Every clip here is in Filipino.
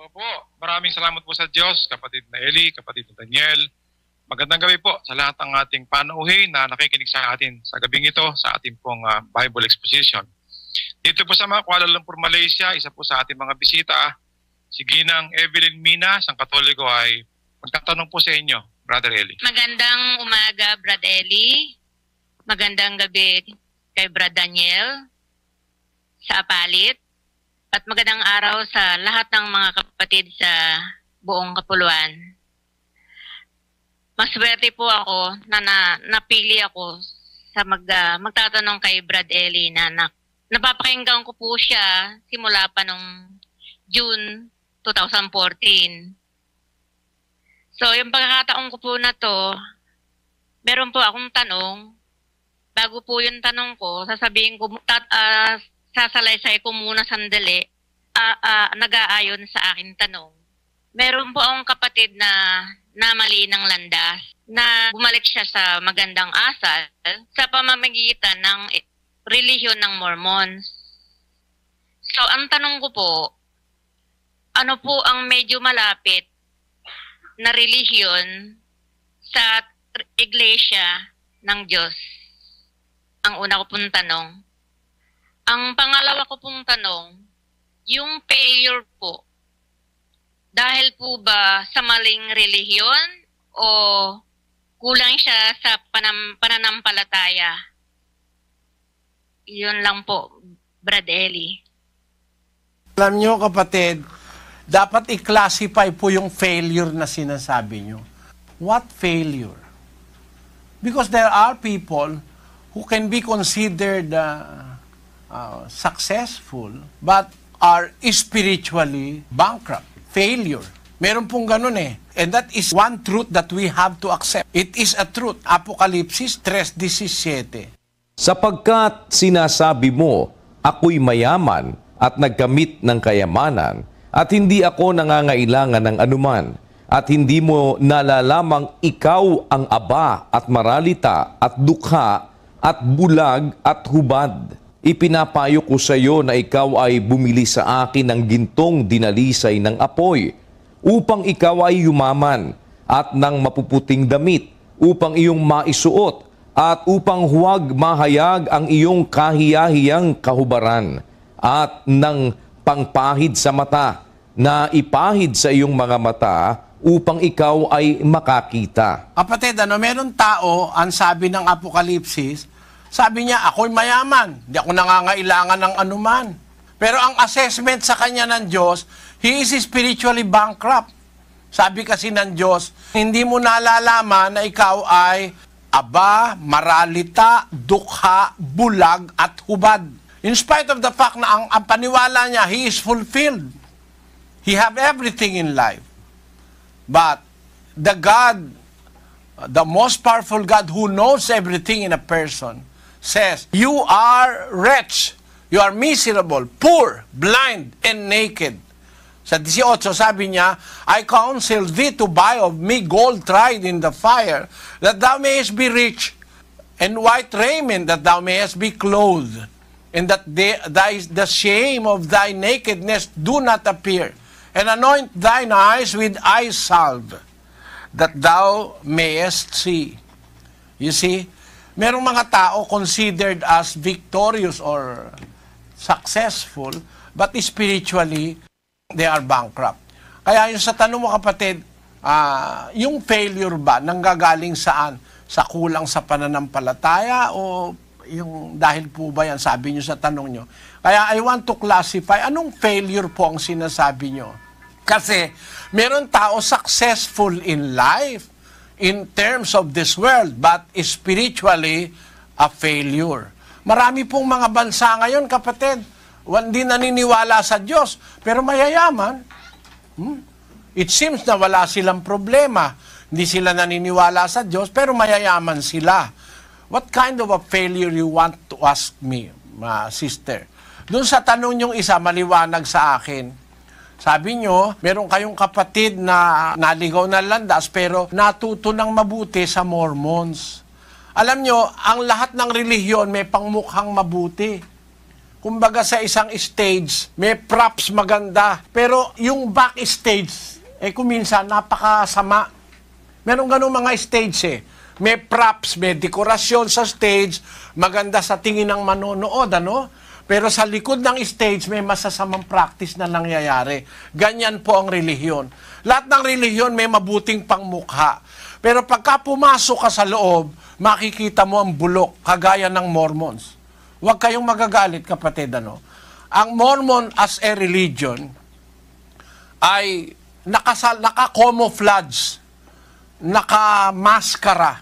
Opo, maraming salamat po sa Diyos, kapatid na Eli, kapatid na Daniel. Magandang gabi po sa lahat ng ating panauhin na nakikinig sa atin sa gabing ito sa ating pong Bible Exposition. Dito po sa Kuala Lumpur, Malaysia, isa po sa ating mga bisita, si Ginang Evelyn Mina, isang Katoliko, ay magtatanong po sa inyo, Brother Eli. Magandang umaga, Brad Eli. Magandang gabi kay Brad Daniel sa Apalit. At magandang araw sa lahat ng mga kapatid sa buong Kapuluan. Maswerte po ako na napili ako sa magtatanong kay Brad Eli na napapakinggan ko po siya simula pa nung June 2014. So yung pagkakataon ko po na to, meron po akong tanong. Bago po yung tanong ko, sasabihin ko, sasalaysay ko muna sandali, nag-aayon sa aking tanong. Meron po akong kapatid na mali ng landas, na bumalik siya sa magandang asal sa pamamagitan ng relihiyon ng Mormons. So, ang tanong ko po, ano po ang medyo malapit na relihiyon sa iglesia ng Diyos? Ang una ko pong tanong. Ang pangalawa ko pong tanong, yung failure po, dahil po ba sa maling relihiyon o kulang siya sa pananampalataya? Yun lang po, Brad Eli. Alam nyo kapatid, dapat i-classify po yung failure na sinasabi nyo. What failure? Because there are people who can be considered successful but are spiritually bankrupt. Failure. Meron pong ganun eh. And that is one truth that we have to accept. It is a truth. Apocalipsis 3:17. Sapagkat sinasabi mo, ako'y mayaman at nagkamit ng kayamanan, at hindi ako nangangailangan ng anuman, at hindi mo nalalamang ikaw ang aba at maralita at dukha at bulag at hubad. Ipinapayo ko sa iyo na ikaw ay bumili sa akin ng gintong dinalisay ng apoy, upang ikaw ay yumaman, at ng mapuputing damit, upang iyong maisuot, at upang huwag mahayag ang iyong kahiyahiyang kahubaran, at ng pangpahid sa mata, na ipahid sa iyong mga mata, upang ikaw ay makakita. Kapatid, meron tao, ang sabi ng Apokalipsis, sabi niya, ako'y mayaman, hindi ako nangangailangan ng anuman. Pero ang assessment sa kanya ng Diyos, he is spiritually bankrupt. Sabi kasi ng Diyos, hindi mo nalalaman na ikaw ay aba, maralita, dukha, bulag, at hubad. In spite of the fact na ang paniwala niya, he is fulfilled. He have everything in life. But the God, the most powerful God who knows everything in a person, says, you are wretched, you are miserable, poor, blind, and naked. Sa 18, sabi niya, I counsel thee to buy of me gold tried in the fire, that thou mayest be rich, and white raiment, that thou mayest be clothed, and that the shame of thy nakedness do not appear, and anoint thine eyes with eye salve, that thou mayest see. You see, merong mga tao considered as victorious or successful, but spiritually, they are bankrupt. Kaya yung sa tanong mo kapatid, yung failure ba, nanggagaling saan? Sa kulang sa pananampalataya o yung dahil po ba yan, sabi nyo sa tanong nyo? Kaya I want to classify, anong failure po ang sinasabi nyo? Kasi meron tao successful in life, in terms of this world, but spiritually a failure. Marami pong mga bansa ngayon, kapatid, hindi naniniwala sa Diyos, pero mayayaman. It seems na wala silang problema. Hindi sila naniniwala sa Diyos, pero mayayaman sila. What kind of a failure you want to ask me, sister? Doon sa tanong yung isa, maliwanag sa akin. Sabi nyo, meron kayong kapatid na naligaw na landas pero natuto ng mabuti sa Mormons. Alam nyo, ang lahat ng relihiyon may pangmukhang mabuti. kumbaga sa isang stage, may props maganda. Pero yung backstage, kuminsan napakasama. Meron ganun mga stage May props, may dekorasyon sa stage, maganda sa tingin ng manonood, ano? Pero sa likod ng stage, may masasamang practice na nangyayari. Ganyan po ang relihiyon. Lahat ng relihiyon may mabuting pangmukha. Pero pagka pumasok ka sa loob, makikita mo ang bulok, kagaya ng Mormons. Huwag kayong magagalit, kapatid, ano? Ang Mormon as a religion ay naka-camouflage, naka-maskara.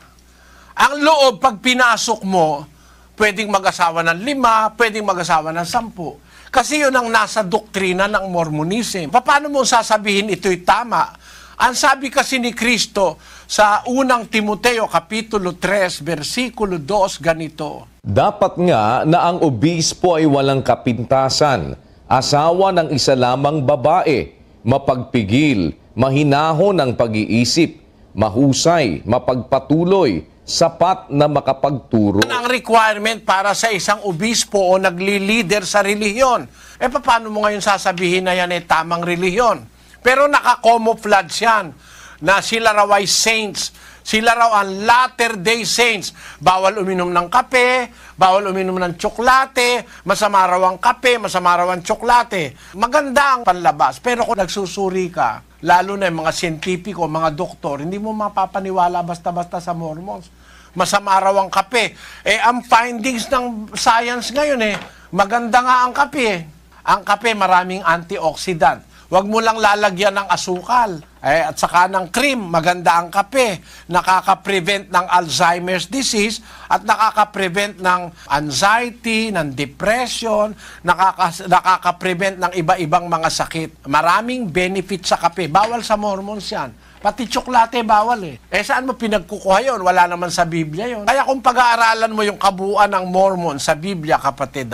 Ang loob, pag pinasok mo, pwedeng mag-asawa ng 5, pwedeng mag-asawa ng 10. Kasi yun ang nasa doktrina ng Mormonism. Paano mo sasabihin ito'y tama? Ang sabi kasi ni Kristo sa unang Timoteo, Kapitulo 3, versikulo 2, ganito. Dapat nga na ang obispo ay walang kapintasan, asawa ng isa lamang babae, mapagpigil, mahinahon ang pag-iisip, mahusay, mapagpatuloy, sapat na makapagturo. Ang requirement para sa isang obispo o nagli-leader sa relihiyon. Paano mo ngayon sasabihin na yan tamang relihiyon? Pero naka-camouflage yan na sila raw ay saints. Sila raw ang latter-day saints. Bawal uminom ng kape, bawal uminom ng tsoklate, masama raw ang kape, masama raw ang tsoklate. Maganda ang panlabas. Pero kung nagsusuri ka, lalo na yung mga siyentipiko, mga doktor, hindi mo mapapaniwala basta-basta sa Mormons. Masama raw ang kape. Ang findings ng science ngayon maganda nga ang kape. Ang kape maraming antioxidant. Huwag mo lang lalagyan ng asukal. At saka ng cream, maganda ang kape. Nakaka-prevent ng Alzheimer's disease at nakaka-prevent ng anxiety, ng depression, nakaka-prevent ng iba-ibang mga sakit. Maraming benefit sa kape. Bawal sa Mormons yan. Pati tsoklate bawal saan mo pinagkukuha yun? Wala naman sa Biblia yun. Kaya kung pag-aaralan mo yung kabuuan ng Mormon sa Biblia, kapatid,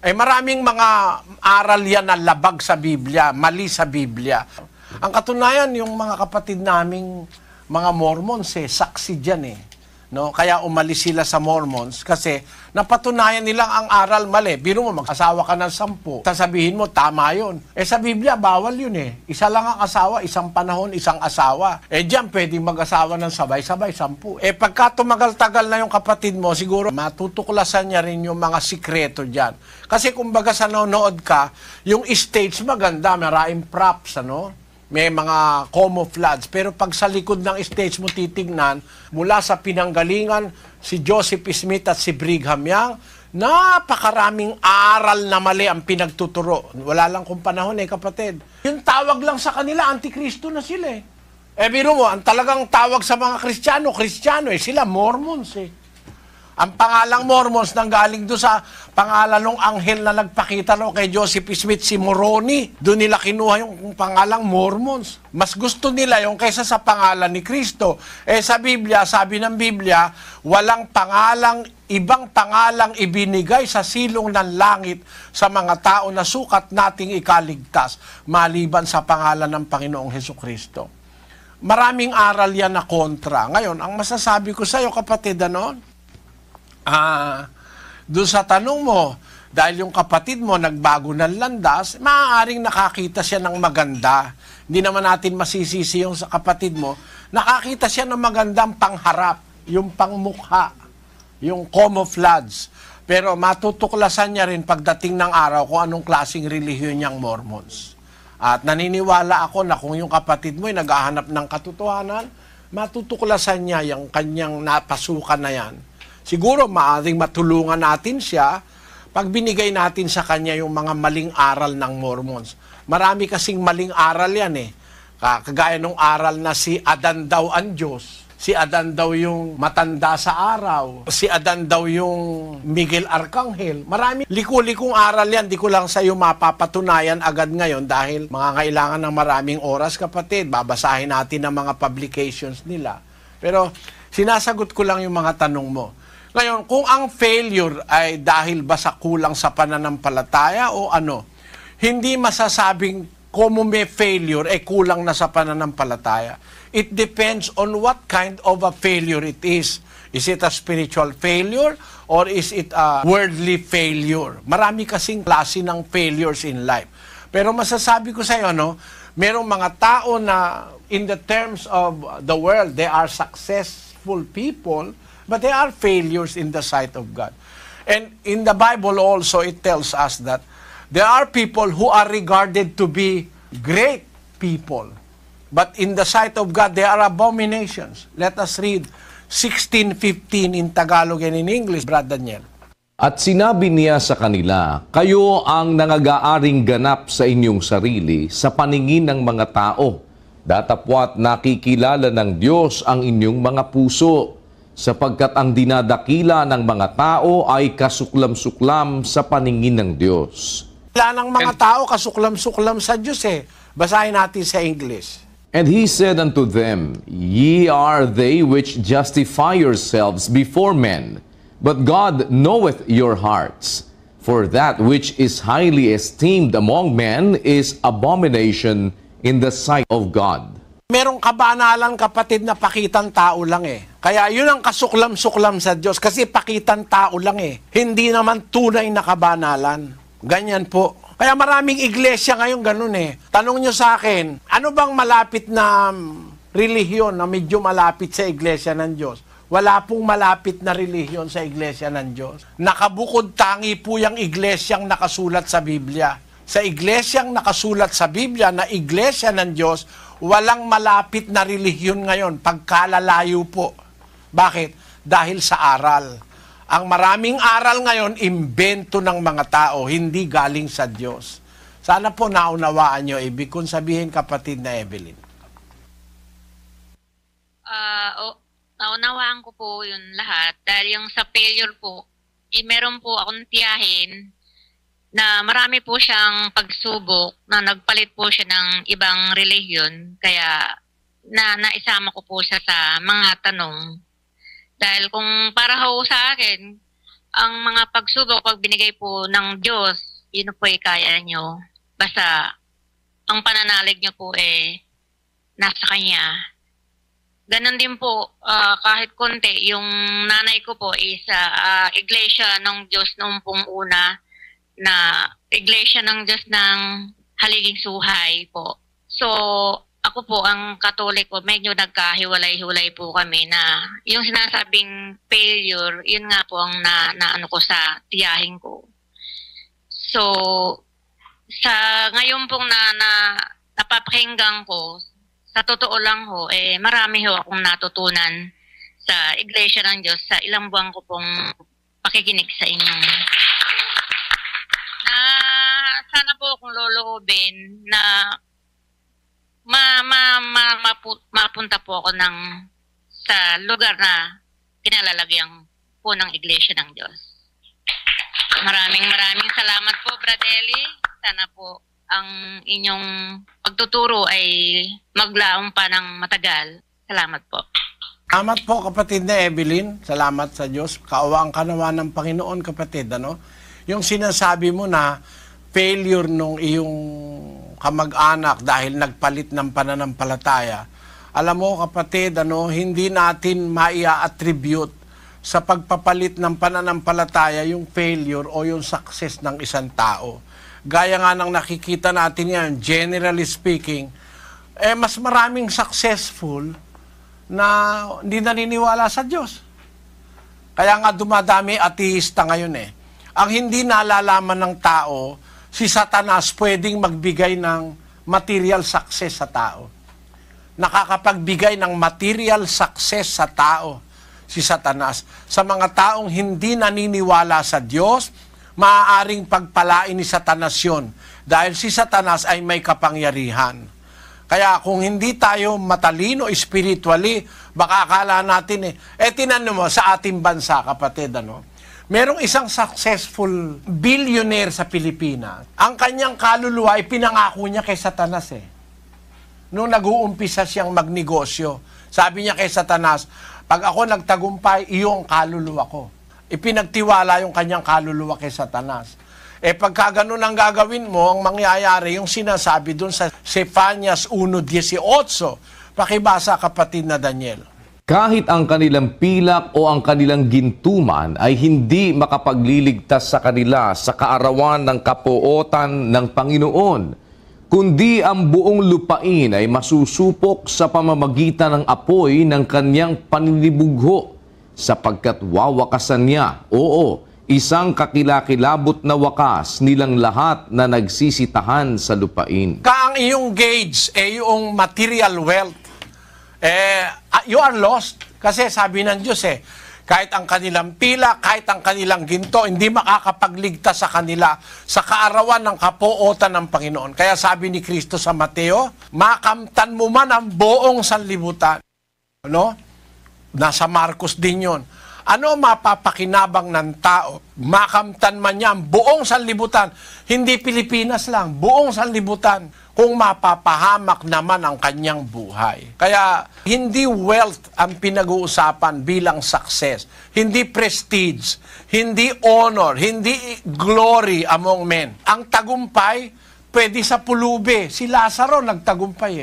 maraming mga aral yan na labag sa Biblia, mali sa Biblia. Ang katunayan, yung mga kapatid naming mga Mormons, saksi dyan No? Kaya umalis sila sa Mormons kasi napatunayan nilang ang aral mali. Biro mo, mag-asawa ka ng 10. Sasabihin mo, tama yun. Sa Biblia, bawal yun Isa lang ang asawa, isang panahon, isang asawa. Diyan, pwedeng mag-asawa ng sabay-sabay, 10. Pagka tumagal-tagal na yung kapatid mo, siguro matutuklasan niya rin yung mga sikreto dyan. Kasi kumbaga sa nanonood ka, yung stage maganda, maraming props, may mga camouflage. Pero pag sa likod ng stage mo titignan, mula sa pinanggalingan, si Joseph Smith at si Brigham Young, napakaraming aral na mali ang pinagtuturo. Wala lang kung panahon kapatid. Yung tawag lang sa kanila, Antikristo na sila biro mo, ang talagang tawag sa mga Kristiyano, sila Mormons Ang pangalang Mormons nanggaling doon sa pangalan ng anghel na nagpakita kay Joseph Smith, si Moroni. Doon nila kinuha yung pangalang Mormons. Mas gusto nila yung kaysa sa pangalan ni Kristo. Sa Biblia, sabi ng Biblia, walang ibang pangalang ibinigay sa silong ng langit sa mga tao na sukat nating ikaligtas, maliban sa pangalan ng Panginoong Hesukristo. Maraming aral yan na kontra. Ngayon, ang masasabi ko sa iyo, kapatid, doon sa tanong mo, dahil yung kapatid mo nagbago ng landas, maaaring nakakita siya ng maganda. Hindi naman natin masisisi yung sa kapatid mo. Nakakita siya ng magandang pangharap, yung pangmukha, yung camouflage. Pero matutuklasan niya rin pagdating ng araw kung anong klaseng relihiyon niyang Mormons. At naniniwala ako na kung yung kapatid mo ay naghahanap ng katotohanan, matutuklasan niya yung kanyang napasukan na yan. Siguro maaaring matulungan natin siya pag binigay natin sa kanya yung mga maling aral ng Mormons. Marami kasing maling aral yan Kagaya nung aral na si Adan daw ang Diyos. Si Adan daw yung matanda sa araw. Si Adan daw yung Miguel Arcangel. Marami liku-likong aral yan. Di ko lang sa iyo mapapatunayan agad ngayon dahil mangangailangan ng maraming oras, kapatid. Babasahin natin ang mga publications nila. Pero sinasagot ko lang yung mga tanong mo. Ngayon, kung ang failure ay dahil ba sa kulang sa pananampalataya o hindi masasabing kung may failure ay kulang na sa pananampalataya. It depends on what kind of a failure it is. Is it a spiritual failure or is it a worldly failure? Marami kasing klase ng failures in life. Pero masasabi ko sa iyo, no, merong mga tao na in the terms of the world, they are successful people, but they are failures in the sight of God. And in the Bible also, it tells us that there are people who are regarded to be great people, but in the sight of God, they are abominations. Let us read 16:15 in Tagalog and in English, Brad Daniel. At sinabi niya sa kanila, kayo ang nangagaaring ganap sa inyong sarili sa paningin ng mga tao. Datapwat nakikilala ng Diyos ang inyong mga puso, sapagkat ang dinadakila ng mga tao ay kasuklam-suklam sa paningin ng Diyos. Wala ng mga tao kasuklam-suklam sa Diyos eh. Basahin natin sa English. And he said unto them, Ye are they which justify yourselves before men, but God knoweth your hearts. For that which is highly esteemed among men is abomination in the sight of God. Merong kabanalan, kapatid, na pakitang tao lang eh. Kaya yun ang kasuklam-suklam sa Diyos kasi pakitang tao lang eh. Hindi naman tunay na kabanalan. Ganyan po. Kaya maraming iglesia ngayon ganun eh. Tanong nyo sa akin, ano bang malapit na relihiyon na medyo malapit sa iglesia ng Diyos? Wala pong malapit na relihiyon sa iglesia ng Diyos. Nakabukod tangi po yung iglesyang nakasulat sa Biblia. Sa iglesyang nakasulat sa Biblia na iglesia ng Diyos, walang malapit na relihiyon ngayon, pagkalalayo po. Bakit? Dahil sa aral. Ang maraming aral ngayon, imbento ng mga tao, hindi galing sa Diyos. Sana po naunawaan nyo, ibig kong sabihin, kapatid na Evelyn. Naunawaan ko po yun lahat. Dahil yung sa failure po, meron po akong tiyahin na marami po siyang pagsubok na nagpalit po siya ng ibang relihiyon. Kaya naisama ko po siya sa mga tanong. Dahil kung para ho sa akin, ang mga pagsubok, pag binigay po ng Diyos, yun po ay kaya nyo. Basta, ang pananalig nyo po nasa Kanya. Ganon din po, kahit konti, yung nanay ko po is iglesia ng Diyos noong pong una, na iglesia ng Diyos ng Haliging Suhay po. So, ako po, ang Katoliko, medyo nagkahiwalay-hiwalay po kami na yung sinasabing failure, yun nga po ang naano ko sa tiyahin ko. So, sa ngayon pong napapakinggan ko, sa totoo lang ho, marami ho akong natutunan sa Iglesia ng Diyos sa ilang buwan ko pong pakikinig sa inyo. Sana po kung loloobin na mapunta po ako sa lugar na pinalalagyan po ng Iglesia ng Diyos. Maraming salamat po, Brad Eli. Sana po ang inyong pagtuturo ay maglaong pa ng matagal. Salamat po. Salamat po, kapatid na Evelyn. Salamat sa Diyos. Kaawaan ka naman ng Panginoon, kapatid. Ano? Yung sinasabi mo na failure nung iyong kamag-anak dahil nagpalit ng pananampalataya. Alam mo, kapatid, hindi natin maia-attribute sa pagpapalit ng pananampalataya yung failure o yung success ng isang tao. Gaya nga ng nakikita natin yan, generally speaking, mas maraming successful na hindi naniniwala sa Diyos. Kaya nga dumadami ateista ngayon eh. Ang hindi nalalaman ng tao, si Satanas pwedeng magbigay ng material success sa tao. Nakakapagbigay ng material success sa tao, si Satanas. Sa mga taong hindi naniniwala sa Diyos, maaaring pagpalain ni Satanas yun. Dahil si Satanas ay may kapangyarihan. Kaya kung hindi tayo matalino spiritually, baka akala natin tinanong mo sa ating bansa, kapatid, merong isang successful billionaire sa Pilipinas. Ang kanyang kaluluwa ay pinangako niya kay Satanas Nung nag-uumpisa siyang magnegosyo, sabi niya kay Satanas, pag ako nagtagumpay, iyong kaluluwa ko. Ipinagtiwala yung kanyang kaluluwa kay Satanas. Pagka ganun ang gagawin mo, ang mangyayari yung sinasabi dun sa Zephanias 1:18. Pakibasa, kapatid na Daniel. kahit ang kanilang pilak o ang kanilang gintuman ay hindi makapagliligtas sa kanila sa kaarawan ng kapuotan ng Panginoon, kundi ang buong lupain ay masusupok sa pamamagitan ng apoy ng kanyang paninibugho, sapagkat wawakasan niya, oo, isang kakilakilabot na wakas nilang lahat na nagsisitahan sa lupain. Ang iyong gauge, yung material wealth, you are lost. Kasi sabi ng Diyos kahit ang kanilang pila, kahit ang kanilang ginto, hindi makakapagligtas sa kanila sa kaarawan ng kapuotan ng Panginoon. Kaya sabi ni Kristo sa Mateo, makamtan mo man ang buong sanlibutan. Ano? Nasa Marcos din yun. Ano mapapakinabang ng tao? Makamtan man niya ang buong sanlibutan. Hindi Pilipinas lang, buong sanlibutan. Kung mapapahamak naman ang kanyang buhay. Kaya hindi wealth ang pinag-uusapan bilang success. Hindi prestige, hindi honor, hindi glory among men. Ang tagumpay, pwede sa pulubi. Si Lazaro nagtagumpay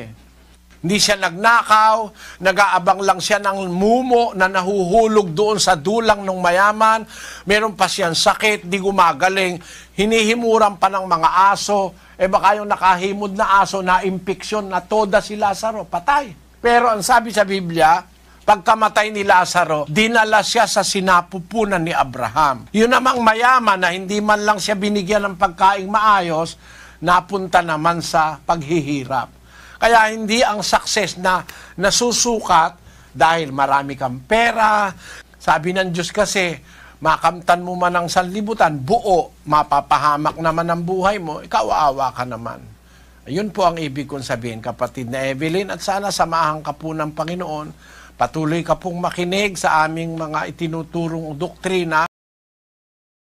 Hindi siya nagnakaw, nag-aabang lang siya ng mumo na nahuhulog doon sa dulang ng mayaman. Meron pa siyang sakit, di gumagaling. Hinihimuran pa ng mga aso. Baka yung nakahimod na aso na impeksyon na toda si Lazaro, patay. Pero ang sabi sa Biblia, pagkamatay ni Lazaro, dinala siya sa sinapupunan ni Abraham. Yun namang mayaman na hindi man lang siya binigyan ng pagkaing maayos, napunta naman sa paghihirap. Kaya hindi ang success na nasusukat dahil marami kang pera. Sabi ng Diyos kasi, makamtan mo man ang sanlibutan, buo, mapapahamak naman ang buhay mo, ikaw aawa ka naman. Ayun po ang ibig kong sabihin, kapatid na Evelyn, at sana samahan ka po ng Panginoon. Patuloy ka pong makinig sa aming mga itinuturong doktrina.